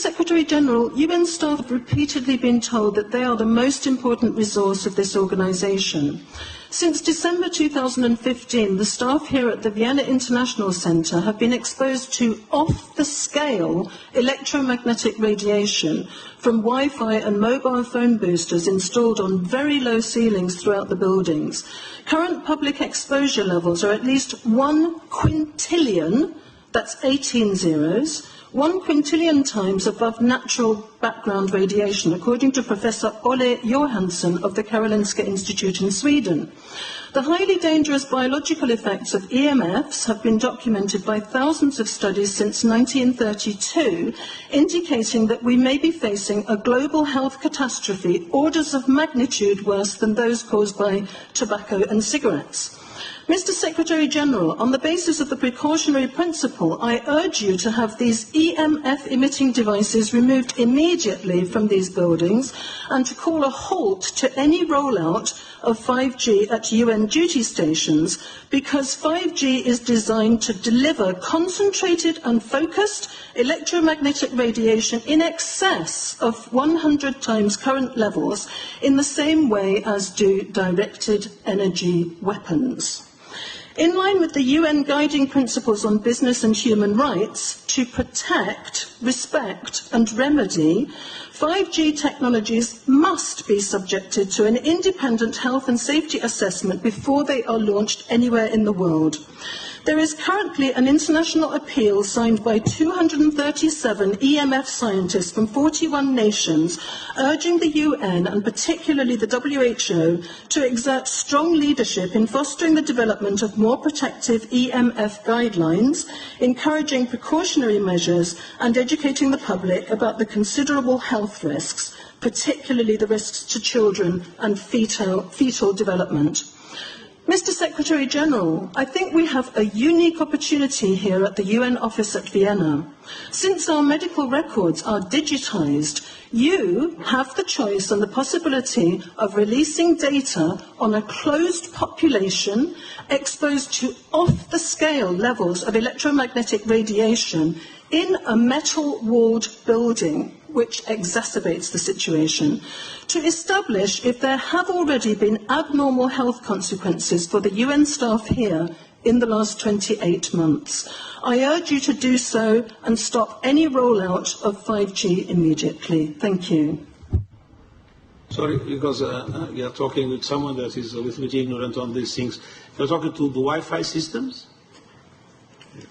Secretary-General, UN staff have repeatedly been told that they are the most important resource of this organisation. Since December 2015, the staff here at the Vienna International Centre have been exposed to off-the-scale electromagnetic radiation from Wi-Fi and mobile phone boosters installed on very low ceilings throughout the buildings. Current public exposure levels are at least 1 quintillion, that's 18 zeros, 1 quintillion times above natural background radiation, according to Professor Olle Johansson of the Karolinska Institute in Sweden. The highly dangerous biological effects of EMFs have been documented by thousands of studies since 1932, indicating that we may be facing a global health catastrophe orders of magnitude worse than those caused by tobacco and cigarettes. Mr. Secretary-General, on the basis of the precautionary principle, I urge you to have these EMF-emitting devices removed immediately from these buildings and to call a halt to any rollout of 5G at UN duty stations, because 5G is designed to deliver concentrated and focused electromagnetic radiation in excess of 100 times current levels in the same way as do directed energy weapons. In line with the UN guiding principles on business and human rights, to protect, respect and remedy, 5G technologies must be subjected to an independent health and safety assessment before they are launched anywhere in the world. There is currently an international appeal signed by 237 EMF scientists from 41 nations, urging the UN and particularly the WHO to exert strong leadership in fostering the development of more protective EMF guidelines, encouraging precautionary measures and educating the public about the considerable health risks, particularly the risks to children and fetal development. Mr. Secretary-General, I think we have a unique opportunity here at the UN office at Vienna. Since our medical records are digitised, you have the choice and the possibility of releasing data on a closed population exposed to off-the-scale levels of electromagnetic radiation in a metal-walled building, which exacerbates the situation, to establish if there have already been abnormal health consequences for the UN staff here in the last 28 months. I urge you to do so and stop any rollout of 5G immediately. Thank you. Sorry, because we are talking with someone that is a little bit ignorant on these things. You're talking to the Wi-Fi systems?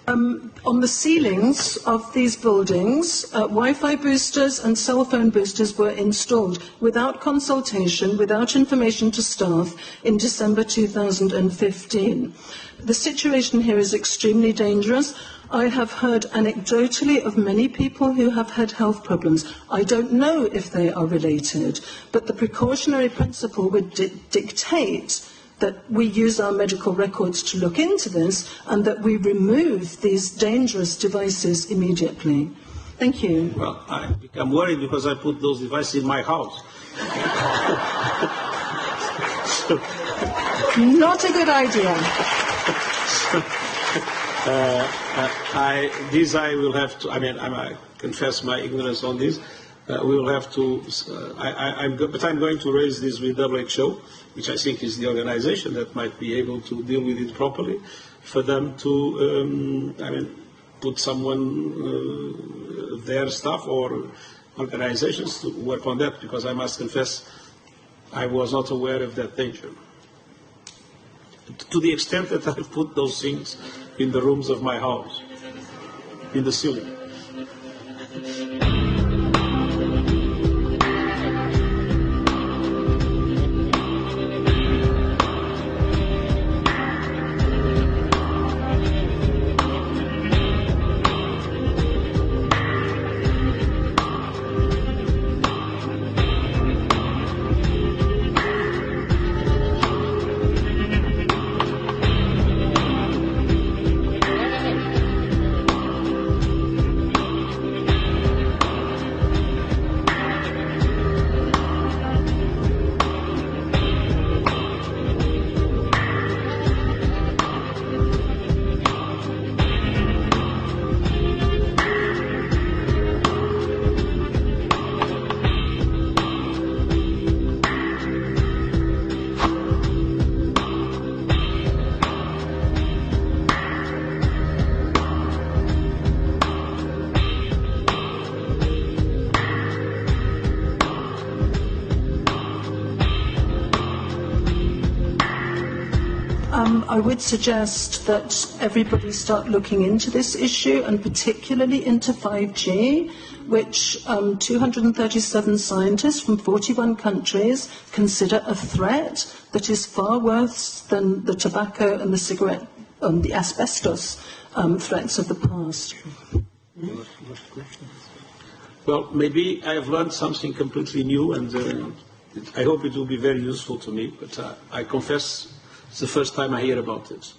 On the ceilings of these buildings, Wi-Fi boosters and cell phone boosters were installed without consultation, without information to staff in December 2015. The situation here is extremely dangerous. I have heard anecdotally of many people who have had health problems. I don't know if they are related, but the precautionary principle would dictate that we use our medical records to look into this and that we remove these dangerous devices immediately. Thank you. Well, I become worried because I put those devices in my house. Not a good idea. I will have to, I confess my ignorance on this. We will have to, but I'm going to raise this with WHO, which I think is the organization that might be able to deal with it properly, for them to, put someone, their staff or organizations to work on that, because I must confess I was not aware of that danger. To the extent that I've put those things in the rooms of my house, in the ceiling. I would suggest that everybody start looking into this issue, and particularly into 5G, which 237 scientists from 41 countries consider a threat that is far worse than the tobacco and the cigarette, the asbestos threats of the past. Well, maybe I have learned something completely new, and I hope it will be very useful to me, but I confess it's the first time I hear about this.